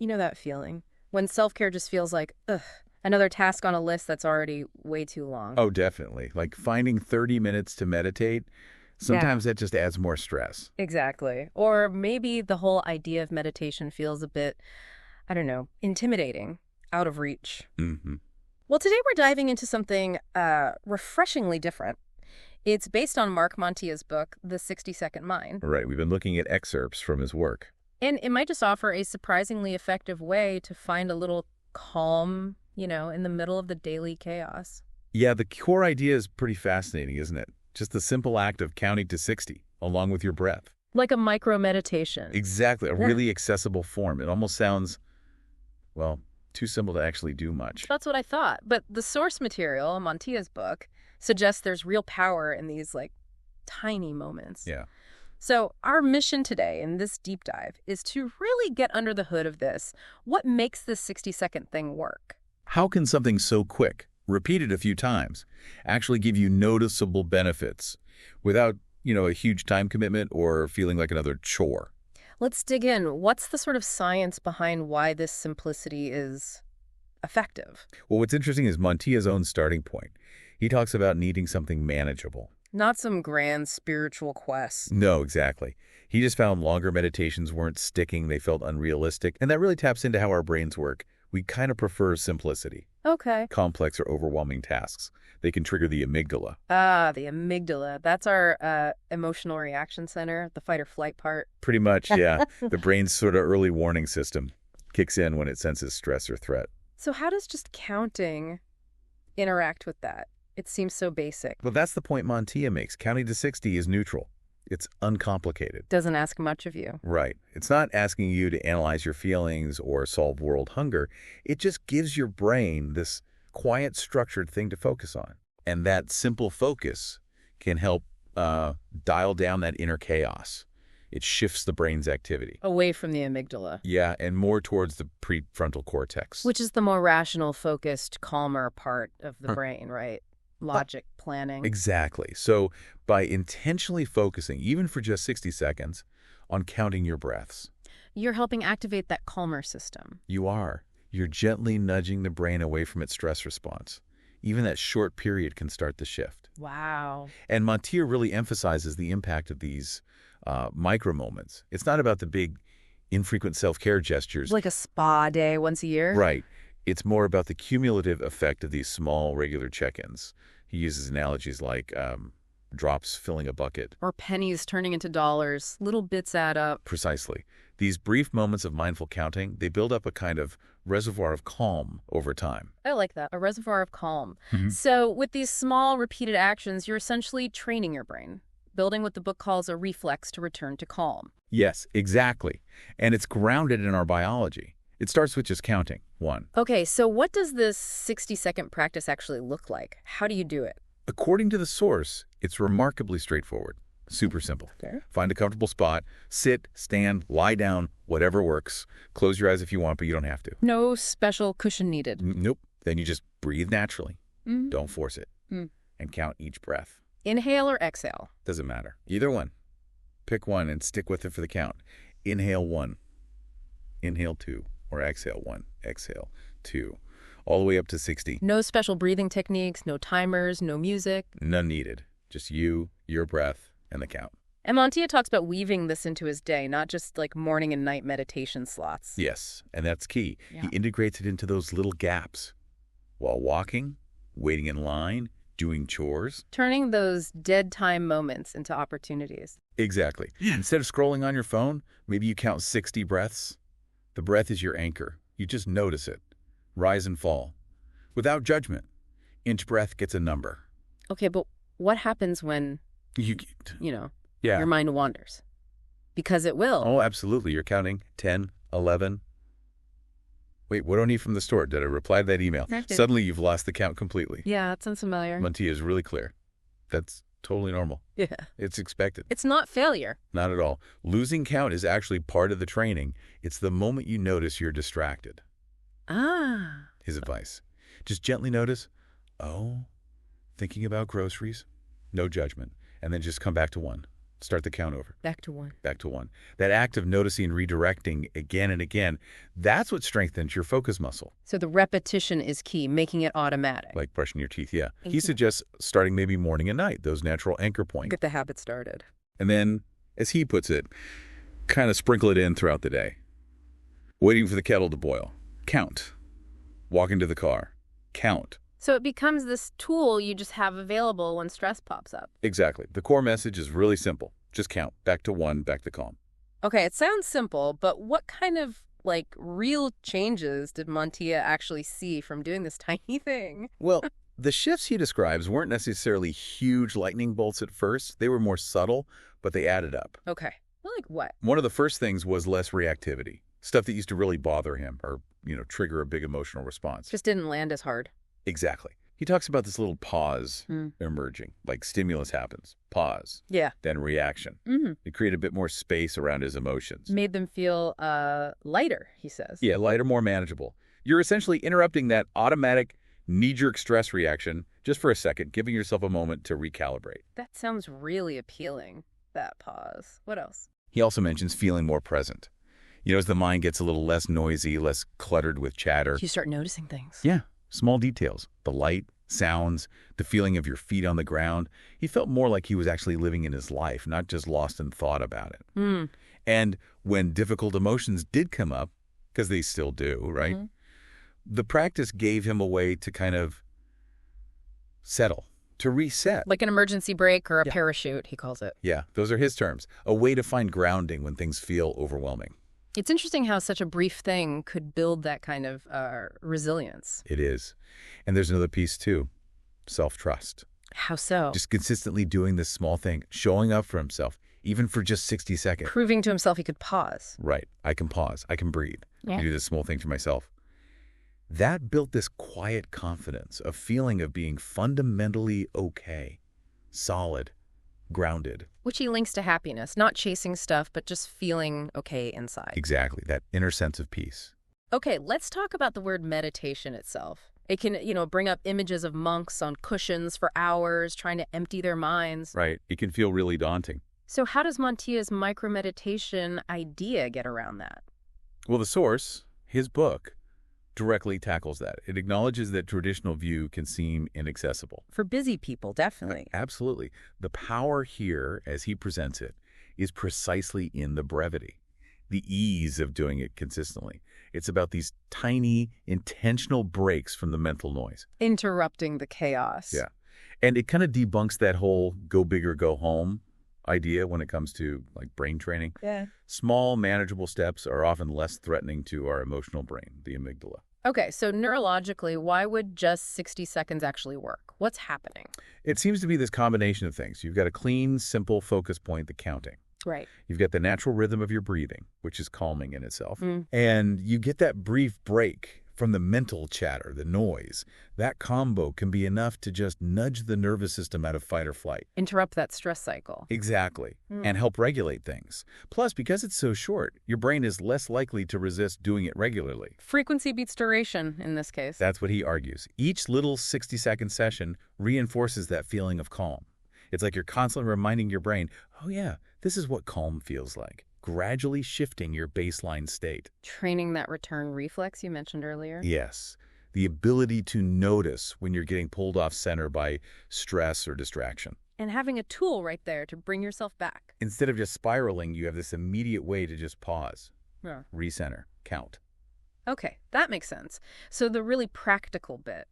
You know that feeling? When self-care just feels like, ugh, another task on a list that's already way too long. Oh, definitely. Like finding 30 minutes to meditate, Yeah, sometimes that just adds more stress. exactly. Or maybe the whole idea of meditation feels a bit, I don't know, intimidating, out of reach. Hmm. Well, today we're diving into something refreshingly different. It's based on Mark Montilla's book, The 60-Second Mind. Right. We've been looking at excerpts from his work. And it might just offer a surprisingly effective way to find a little calm, in the middle of the daily chaos. Yeah, the core idea is pretty fascinating, isn't it? Just the simple act of counting to 60, along with your breath. Like a micro meditation. Exactly. A really accessible form. It almost sounds, well, too simple to actually do much. That's what I thought. But the source material, Montilla's book, suggests there's real power in these, tiny moments. Yeah. So our mission today in this deep dive is to really get under the hood of this. What makes this 60-second thing work? How can something so quick, repeated a few times, actually give you noticeable benefits without, a huge time commitment or feeling like another chore? Let's dig in. What's the sort of science behind why this simplicity is effective? Well, what's interesting is Montilla's own starting point. He talks about needing something manageable. Not some grand spiritual quest. No, exactly. He just found longer meditations weren't sticking, they felt unrealistic, and that really taps into how our brains work. We kind of prefer simplicity. Okay. Complex or overwhelming tasks. They can trigger the amygdala. Ah, the amygdala. That's our emotional reaction center, the fight or flight part. Pretty much, yeah. The brain's sort of early warning system kicks in when it senses stress or threat. So how does just counting interact with that? It seems so basic. Well, that's the point Montilla makes. Counting to 60 is neutral. It's uncomplicated. Doesn't ask much of you. Right. It's not asking you to analyze your feelings or solve world hunger. It just gives your brain this quiet, structured thing to focus on. And that simple focus can help dial down that inner chaos. It shifts the brain's activity. Away from the amygdala. Yeah, and more towards the prefrontal cortex. Which is the more rational, focused, calmer part of the brain, right? Logic, planning. Exactly. So by intentionally focusing, even for just 60 seconds, on counting your breaths, You're helping activate that calmer system. you're gently nudging the brain away from its stress response. Even that short period can start the shift. Wow. And Montilla really emphasizes the impact of these micro moments. It's not about the big, infrequent self-care gestures. Like a spa day once a year? Right. It's more about the cumulative effect of these small, regular check-ins. He uses analogies like drops filling a bucket. Or pennies turning into dollars. Little bits add up. Precisely. These brief moments of mindful counting, they build up a kind of reservoir of calm over time. I like that. A reservoir of calm. Mhm. So with these small, repeated actions, you're essentially training your brain, building what the book calls a reflex to return to calm. Yes, exactly. And it's grounded in our biology. It starts with just counting. 1. Okay, so what does this 60-second practice actually look like? How do you do it? According to the source, it's remarkably straightforward. Super simple. Okay. Find a comfortable spot, sit, stand, lie down, whatever works. Close your eyes if you want, but you don't have to. No special cushion needed. Nope. Then you just breathe naturally. Mm. Don't force it. Mm. And count each breath. Inhale or exhale? Doesn't matter. Either one. Pick one and stick with it for the count. Inhale 1. Inhale 2. Or exhale 1. Exhale 2. All the way up to 60. No special breathing techniques, no timers, no music. None needed. Just you, your breath, and the count. And Montilla talks about weaving this into his day, not just like morning and night meditation slots. Yes, and that's key. Yeah. He integrates it into those little gaps. While walking, waiting in line, doing chores. Turning those dead time moments into opportunities. Exactly. Instead of scrolling on your phone, maybe you count 60 breaths. The breath is your anchor. You just notice it. Rise and fall. Without judgment. Each breath gets a number. Okay, but what happens when, You, yeah. your mind wanders? Because it will. Oh, absolutely. You're counting 10, 11. Wait, what do I need from the store? Did I reply to that email? Suddenly you've lost the count completely. Yeah, that sounds familiar. Montilla is really clear. That's totally normal. Yeah. It's expected. It's not failure. Not at all. Losing count is actually part of the training. It's the moment you notice you're distracted. Ah. His advice. Just gently notice, thinking about groceries, no judgment, and then just come back to 1. Start the count over. Back to 1. Back to 1. That act of noticing and redirecting again and again, that's what strengthens your focus muscle. So the repetition is key, making it automatic. Like brushing your teeth, yeah. He suggests starting maybe morning and night, those natural anchor points. Get the habit started. And then, as he puts it, kind of sprinkle it in throughout the day. Waiting for the kettle to boil. Count. Walking to the car. Count. So it becomes this tool you just have available when stress pops up. Exactly. The core message is really simple. Just count. Back to 1, back to calm. Okay, it sounds simple, but what kind of, real changes did Montilla actually see from doing this tiny thing? Well, the shifts he describes weren't necessarily huge lightning bolts at first. They were more subtle, but they added up. Okay. Well, like what? One of the first things was less reactivity. Stuff that used to really bother him or, trigger a big emotional response. Just didn't land as hard. Exactly. He talks about this little pause emerging, like stimulus happens, pause, Yeah. then reaction. It created a bit more space around his emotions. Made them feel lighter, he says. Yeah, lighter, more manageable. You're essentially interrupting that automatic knee-jerk stress reaction just for a second, giving yourself a moment to recalibrate. That sounds really appealing, that pause. What else? He also mentions feeling more present. As the mind gets a little less noisy, less cluttered with chatter. You start noticing things. Yeah, small details. The light, sounds, the feeling of your feet on the ground. He felt more like he was actually living in his life, not just lost in thought about it. And when difficult emotions did come up, because they still do, right? The practice gave him a way to kind of settle, to reset. Like an emergency brake or a parachute, he calls it. Yeah, those are his terms. A way to find grounding when things feel overwhelming. It's interesting how such a brief thing could build that kind of resilience. It is. And there's another piece, too. Self-trust. How so? Just consistently doing this small thing, showing up for himself, even for just 60 seconds. Proving to himself he could pause. Right. I can pause. I can breathe. Yeah. I do this small thing for myself. That built this quiet confidence, a feeling of being fundamentally okay, solid, grounded. Which he links to happiness, not chasing stuff, but just feeling okay inside. Exactly, that inner sense of peace. Okay, let's talk about the word meditation itself. It can, bring up images of monks on cushions for hours, trying to empty their minds. Right, it can feel really daunting. So how does Montilla's micromeditation idea get around that? Well, the source, his book, directly tackles that. It acknowledges that traditional view can seem inaccessible. For busy people, definitely. Absolutely. The power here, as he presents it, is precisely in the brevity, the ease of doing it consistently. It's about these tiny, intentional breaks from the mental noise. Interrupting the chaos. Yeah. And it kind of debunks that whole go big or go home idea when it comes to brain training. Yeah. Small, manageable steps are often less threatening to our emotional brain, the amygdala. Okay, so neurologically, why would just 60 seconds actually work? What's happening? It seems to be this combination of things. You've got a clean, simple focus point, the counting. Right. You've got the natural rhythm of your breathing, which is calming in itself. And you get that brief break from the mental chatter, the noise. That combo can be enough to just nudge the nervous system out of fight or flight. Interrupt that stress cycle. Exactly. And help regulate things. Plus, because it's so short, your brain is less likely to resist doing it regularly. Frequency beats duration in this case. That's what he argues. Each little 60-second session reinforces that feeling of calm. It's like you're constantly reminding your brain, oh yeah, this is what calm feels like. Gradually shifting your baseline state. Training that return reflex you mentioned earlier? Yes. The ability to notice when you're getting pulled off center by stress or distraction. And having a tool right there to bring yourself back. Instead of just spiraling, you have this immediate way to just pause, recenter, count. Okay, that makes sense. So the really practical bit.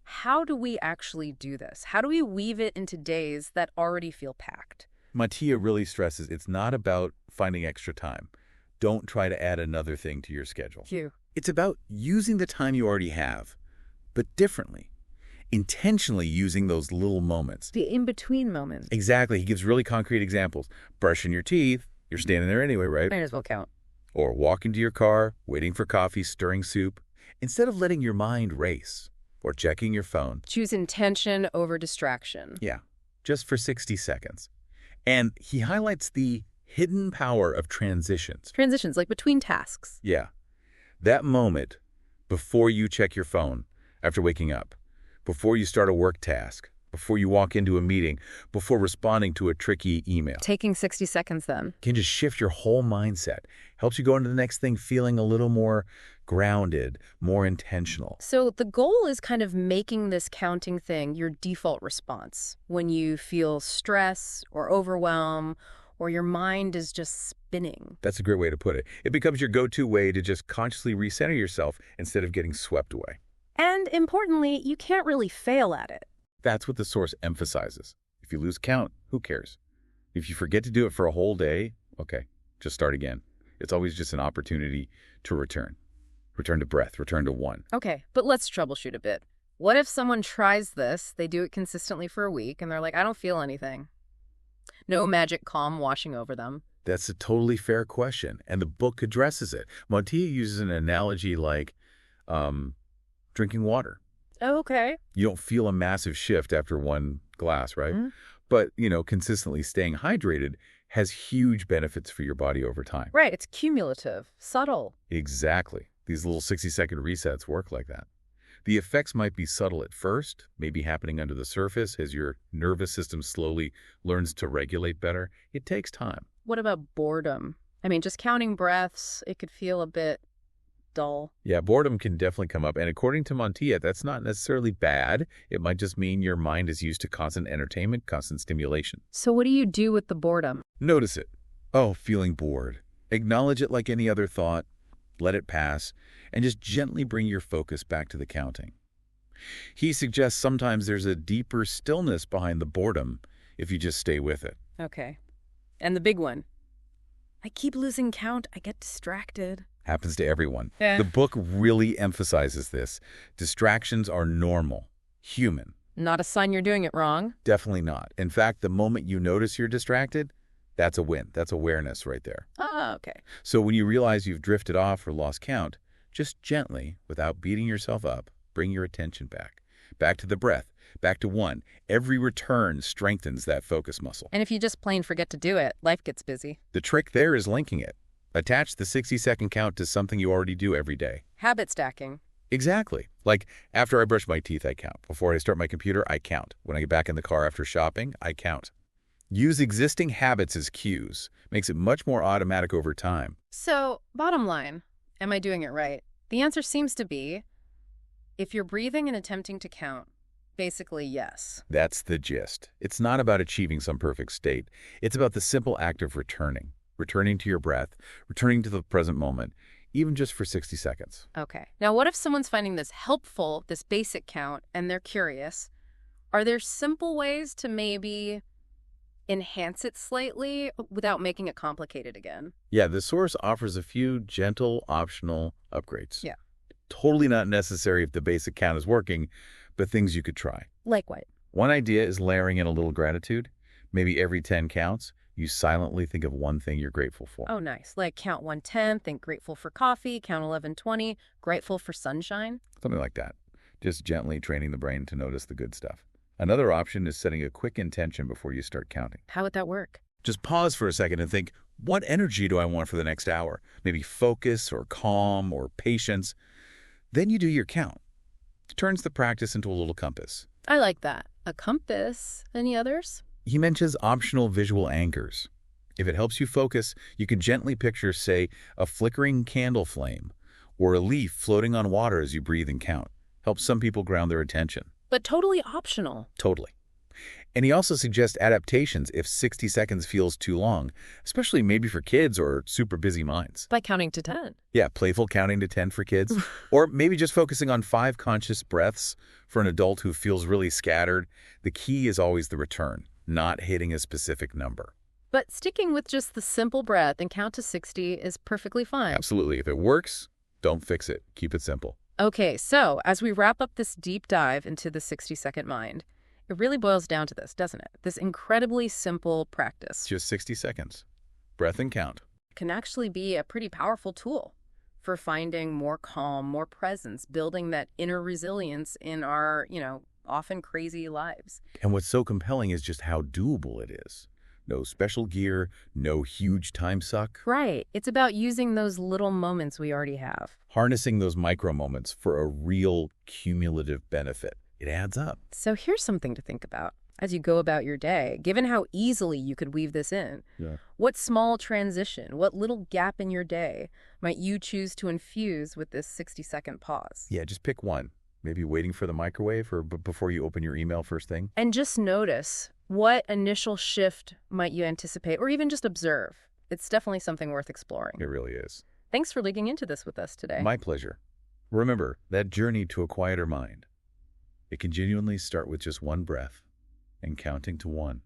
How do we actually do this? How do we weave it into days that already feel packed? Montilla really stresses it's not about finding extra time. Don't try to add another thing to your schedule. It's about using the time you already have, but differently. Intentionally using those little moments. The in-between moments. Exactly. He gives really concrete examples. Brushing your teeth. You're standing there anyway, right? Might as well count. Or walking to your car, waiting for coffee, stirring soup. Instead of letting your mind race or checking your phone. Choose intention over distraction. Yeah, just for 60 seconds. And he highlights the hidden power of transitions. Transitions, like between tasks. Yeah. That moment before you check your phone after waking up, before you start a work task, before you walk into a meeting, before responding to a tricky email. Taking 60 seconds then. Can just shift your whole mindset. Helps you go into the next thing feeling a little more grounded, more intentional. So the goal is kind of making this counting thing your default response when you feel stress or overwhelm or your mind is just spinning. That's a great way to put it. It becomes your go-to way to just consciously recenter yourself instead of getting swept away. And importantly, you can't really fail at it. That's what the source emphasizes. If you lose count, who cares? If you forget to do it for a whole day, okay, just start again. It's always just an opportunity to return. Return to breath, return to one. Okay, but let's troubleshoot a bit. What if someone tries this, they do it consistently for a week, and they're like, I don't feel anything. No magic calm washing over them. That's a totally fair question, and the book addresses it. Montilla uses an analogy like drinking water. Oh, okay. You don't feel a massive shift after one glass, right? Mm-hmm. But, consistently staying hydrated has huge benefits for your body over time. Right, it's cumulative, subtle. Exactly. These little 60-second resets work like that. The effects might be subtle at first, maybe happening under the surface as your nervous system slowly learns to regulate better. It takes time. What about boredom? I mean, just counting breaths, it could feel a bit dull. Yeah, boredom can definitely come up. And according to Montilla, that's not necessarily bad. It might just mean your mind is used to constant entertainment, constant stimulation. So what do you do with the boredom? Notice it. Oh, feeling bored. Acknowledge it like any other thought. Let it pass. And just gently bring your focus back to the counting. He suggests sometimes there's a deeper stillness behind the boredom if you just stay with it. Okay. And the big one. I keep losing count. I get distracted. Happens to everyone. Yeah. The book really emphasizes this. Distractions are normal, human. Not a sign you're doing it wrong. Definitely not. In fact, the moment you notice you're distracted, that's a win. That's awareness right there. Oh, okay. So when you realize you've drifted off or lost count, just gently, without beating yourself up, bring your attention back. Back to the breath. Back to one. Every return strengthens that focus muscle. And if you just plain forget to do it, life gets busy. The trick there is linking it. Attach the 60-second count to something you already do every day. Habit stacking. Exactly. Like, after I brush my teeth, I count. Before I start my computer, I count. When I get back in the car after shopping, I count. Use existing habits as cues. Makes it much more automatic over time. So, bottom line, am I doing it right? The answer seems to be, if you're breathing and attempting to count, basically yes. That's the gist. It's not about achieving some perfect state. It's about the simple act of returning. Returning to your breath, returning to the present moment, even just for 60 seconds. Okay. Now, what if someone's finding this helpful, this basic count, and they're curious? Are there simple ways to maybe enhance it slightly without making it complicated again? Yeah, the source offers a few gentle, optional upgrades. Yeah. Totally not necessary if the basic count is working, but things you could try. Like what? One idea is layering in a little gratitude. Maybe every 10 counts, you silently think of one thing you're grateful for. Oh, nice. Like count 110, think grateful for coffee, count 1120, grateful for sunshine. Something like that. Just gently training the brain to notice the good stuff. Another option is setting a quick intention before you start counting. How would that work? Just pause for a second and think, what energy do I want for the next hour? Maybe focus or calm or patience. Then you do your count. It turns the practice into a little compass. I like that. A compass. Any others? He mentions optional visual anchors. If it helps you focus, you can gently picture, say, a flickering candle flame or a leaf floating on water as you breathe and count. Helps some people ground their attention. But totally optional. Totally. And he also suggests adaptations if 60 seconds feels too long, especially maybe for kids or super busy minds. By counting to 10. Yeah, playful counting to 10 for kids. Or maybe just focusing on 5 conscious breaths for an adult who feels really scattered. The key is always the return, not hitting a specific number. But sticking with just the simple breath and count to 60 is perfectly fine. Absolutely. If it works, don't fix it. Keep it simple. Okay, so as we wrap up this deep dive into the 60-second mind, it really boils down to this, doesn't it? This incredibly simple practice. Just 60 seconds. Breath and count. Can actually be a pretty powerful tool for finding more calm, more presence, building that inner resilience in our, often crazy lives. And what's so compelling is just how doable it is. No special gear, no huge time suck. Right. It's about using those little moments we already have. Harnessing those micro moments for a real cumulative benefit. It adds up. So here's something to think about as you go about your day. Given how easily you could weave this in, Yeah. what small transition, what little gap in your day might you choose to infuse with this 60-second pause? Yeah, just pick one. Maybe waiting for the microwave or before you open your email first thing. And just notice what initial shift might you anticipate or even just observe. It's definitely something worth exploring. It really is. Thanks for digging into this with us today. My pleasure. Remember, that journey to a quieter mind, it can genuinely start with just one breath and counting to 1.